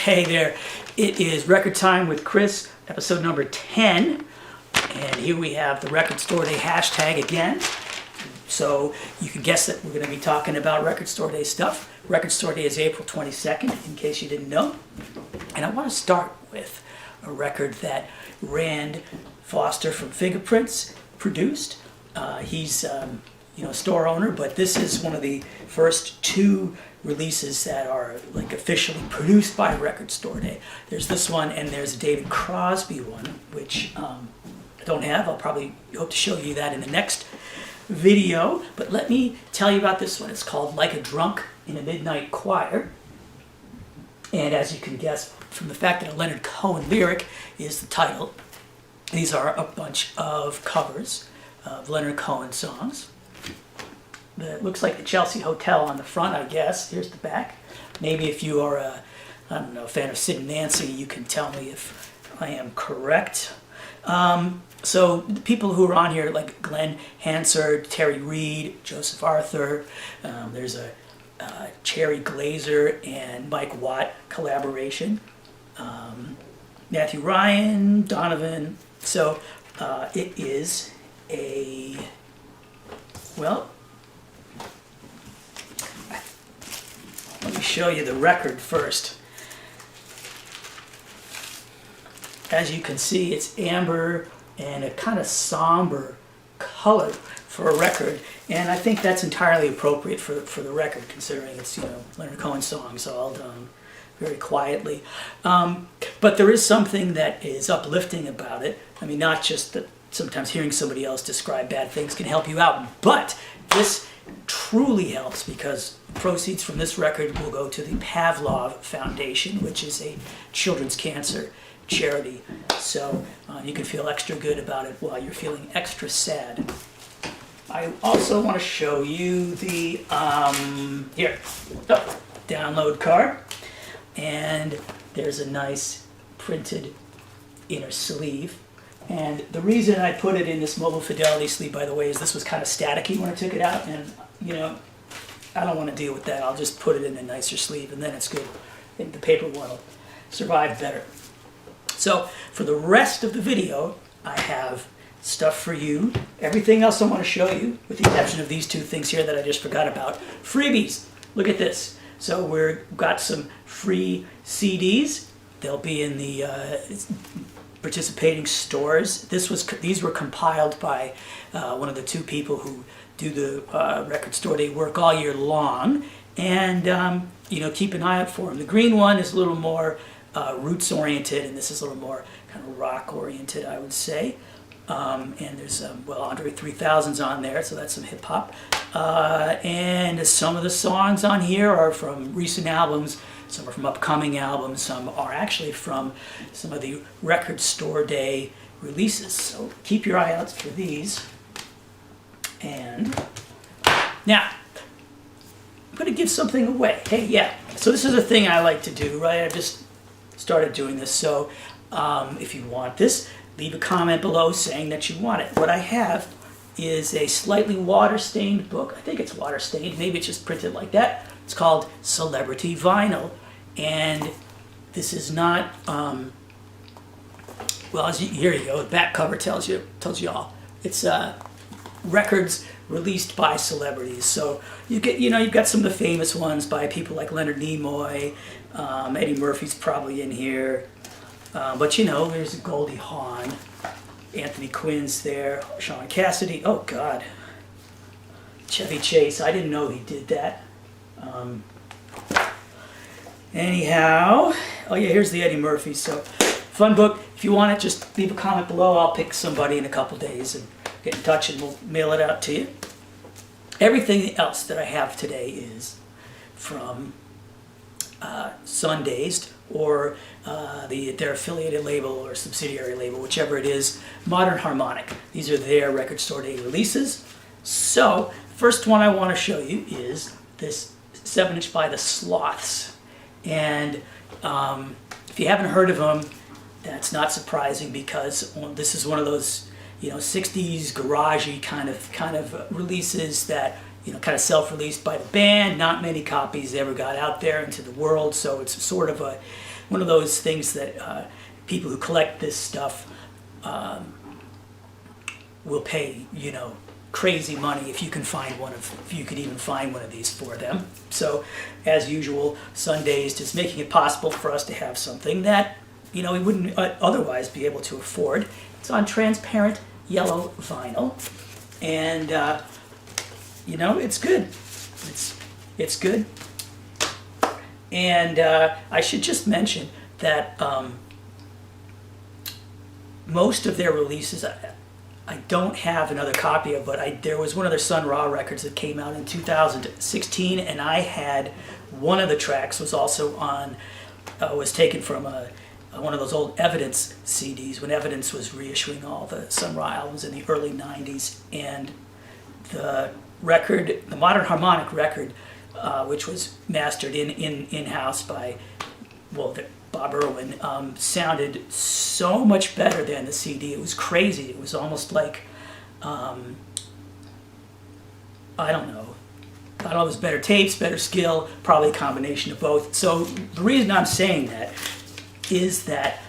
Hey there, it is Record Time with Chris, episode number 10, and here we have the Record Store Day hashtag again. So you can guess that we're going to be talking about Record Store Day stuff. Record Store Day is April 22nd, in case you didn't know. And I want to start with a record that Rand Foster from Fingerprints produced. He's a store owner, but this is one of the first two releases that are like officially produced by Record Store Day. There's this one and there's a David Crosby one, which I don't have. I'll probably hope to show you that in the next video. But let me tell you about this one. It's called Like a Drunk in a Midnight Choir. And as you can guess from the fact that a Leonard Cohen lyric is the title, these are a bunch of covers of Leonard Cohen songs. It looks like the Chelsea Hotel on the front, I guess. Here's the back. Maybe if you are a fan of Sid and Nancy, you can tell me if I am correct. So the people who are on here, like Glenn Hansard, Terry Reid, Joseph Arthur, there's a Cherry Glazer and Mike Watt collaboration, Matthew Ryan, Donovan. So it is a, well, let me show you the record first. As you can see, it's amber and a kind of somber color for a record, and I think that's entirely appropriate for the record, considering it's Leonard Cohen songs all done very quietly. But there is something that is uplifting about it. I mean, not just that sometimes hearing somebody else describe bad things can help you out, but this truly helps because proceeds from this record will go to the Pavlov Foundation, which is a children's cancer charity. So you can feel extra good about it while you're feeling extra sad. I also want to show you the download card, and there's a nice printed inner sleeve. And the reason I put it in this mobile fidelity sleeve, by the way, is this was kind of staticky when I took it out, and I don't want to deal with that. I'll just put it in a nicer sleeve, and then it's good. I think the paper one will survive better. So for the rest of the video, I have stuff for you. Everything else I want to show you, with the exception of these two things here that I just forgot about. Freebies. Look at this. So we've got some free CDs. They'll be in the participating stores. These were compiled by one of the two people who do the Record Store Day work all year long, and keep an eye out for them. The green one is a little more roots oriented, and this is a little more kind of rock oriented, I would say. And there's Andre 3000's on there, so that's some hip hop. And some of the songs on here are from recent albums. Some are from upcoming albums. Some are actually from some of the Record Store Day releases. So keep your eye out for these. And now, I'm going to give something away. Hey, yeah. So this is a thing I like to do, right? I just started doing this. So if you want this, leave a comment below saying that you want it. What I have is a slightly water-stained book. I think it's water-stained. Maybe it's just printed like that. It's called Celebrity Vinyl. And this is not, here you go. The back cover tells you all. It's records released by celebrities. So you get, you've got some of the famous ones by people like Leonard Nimoy. Eddie Murphy's probably in here. But there's Goldie Hawn, Anthony Quinn's there, Sean Cassidy. Oh God, Chevy Chase. I didn't know he did that. Anyhow, oh yeah, here's the Eddie Murphy. So fun book. If you want it, just leave a comment below. I'll pick somebody in a couple days and get in touch, and we'll mail it out to you. Everything else that I have today is from Sundazed, or their affiliated label or subsidiary label, whichever it is, Modern Harmonic. These are their Record Store Day releases. So, first one I want to show you is this 7-inch by the Sloths. And if you haven't heard of them, that's not surprising, because this is one of those 60s garagey kind of releases that kind of self-released by the band. Not many copies ever got out there into the world, so it's sort of a one of those things that people who collect this stuff will pay, you know, crazy money if you can find if you could even find one of these for them. So, as usual, Sundazed is making it possible for us to have something that, you know, we wouldn't otherwise be able to afford. It's on transparent yellow vinyl, and you know, it's good. It's good. And I should just mention that most of their releases I don't have another copy of, but there was one of their Sun Ra records that came out in 2016, and I had one of the tracks was also on, was taken from one of those old Evidence CDs when Evidence was reissuing all the Sun Ra albums in the early 90s, and the record, the Modern Harmonic record, which was mastered in-house by, well, Bob Irwin, sounded so much better than the CD. It was crazy. It was almost like, I don't know, it was better tapes, better skill, probably a combination of both. So the reason I'm saying that is that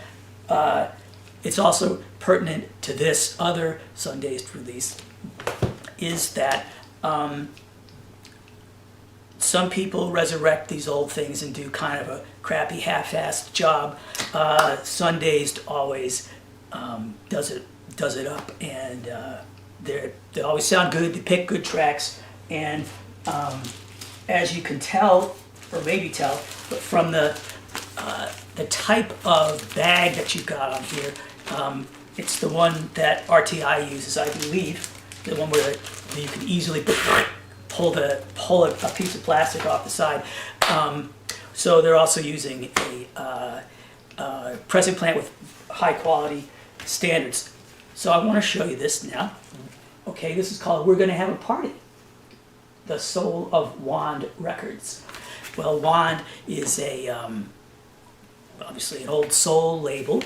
it's also pertinent to this other Sundazed release, is that some people resurrect these old things and do kind of a crappy half-assed job. Sundazed always does it up, and they always sound good. They pick good tracks, and as you can tell, or maybe tell, but from the type of bag that you've got on here, it's the one that RTI uses, I believe, the one where you can easily pull a piece of plastic off the side. So they're also using a pressing plant with high quality standards. So I want to show you this now. Okay, this is called We're Gonna Have a Party, the Soul of Wand Records. Well, Wand is obviously an old soul label,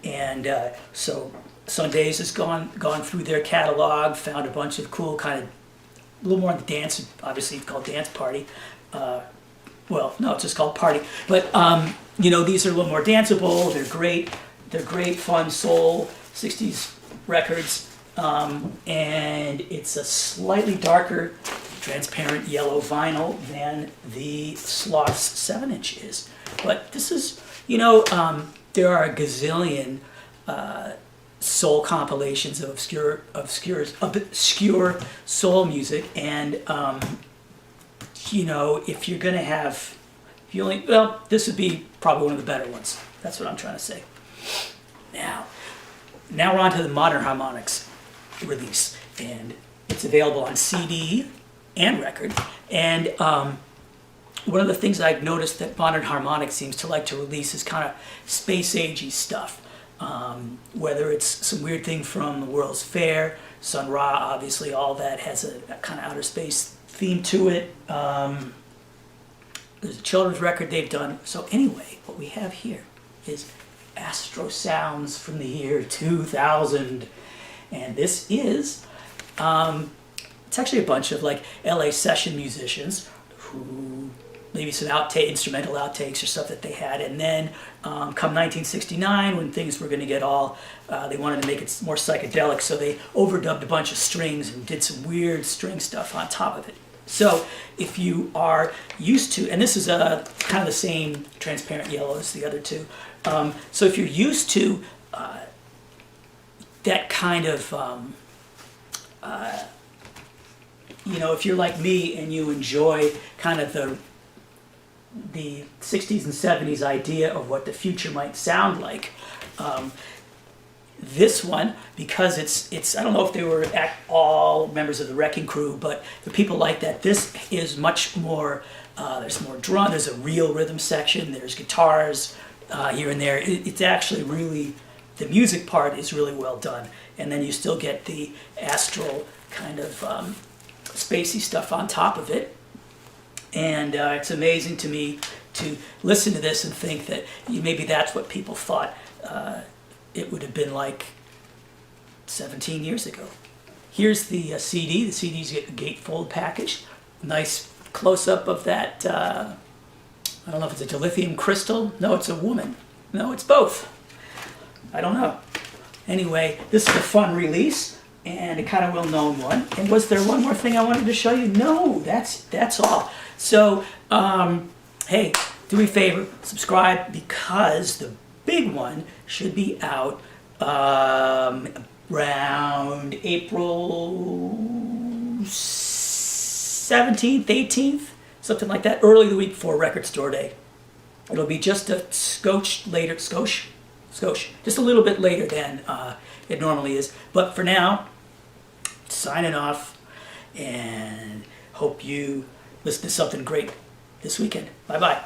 and so Sundazed has gone through their catalog, found a bunch of cool kind of, a little more on the dance, obviously it's called Dance Party. Well, no, it's just called Party. But, you know, these are a little more danceable. They're great fun soul 60s records. And it's a slightly darker, transparent yellow vinyl than the Sloths 7-inch is. But this is, you know, there are a gazillion soul compilations of obscure soul music, and you know, if you're gonna have, if you only, well, this would be probably one of the better ones. That's what I'm trying to say. Now we're on to the Modern Harmonics release, and it's available on CD and record. And one of the things I've noticed that Modern Harmonics seems to like to release is kind of space-agey stuff. Whether it's some weird thing from the World's Fair, Sun Ra, obviously all that has a kind of outer space theme to it. There's a children's record they've done. So anyway, what we have here is Astro sounds from the year 2000. And this is, it's actually a bunch of like LA session musicians who, maybe some instrumental outtakes or stuff that they had, and then come 1969, when things were going to get all, they wanted to make it more psychedelic, so they overdubbed a bunch of strings and did some weird string stuff on top of it. So if you are used to, and this is kind of the same transparent yellow as the other two, so if you're used to that kind of, you know, if you're like me and you enjoy kind of the 60s and 70s idea of what the future might sound like. This one, because it's I don't know if they were all members of the Wrecking Crew, but the people like that, this is much more, there's more drum, there's a real rhythm section, there's guitars here and there. It's actually really, the music part is really well done. And then you still get the astral kind of spacey stuff on top of it. And it's amazing to me to listen to this and think that maybe that's what people thought it would have been like 17 years ago. Here's the CD. The CD's a gatefold package. Nice close-up of that, I don't know if it's a dilithium crystal. No, it's a woman. No, it's both. I don't know. Anyway, this is a fun release and a kind of well-known one. And was there one more thing I wanted to show you? No, that's all. So, hey, do me a favor, subscribe, because the big one should be out around April 17th, 18th, something like that, early the week before Record Store Day. It'll be just a skosh, just a little bit later than it normally is. But for now, signing off, and hope you listen to something great this weekend. Bye-bye.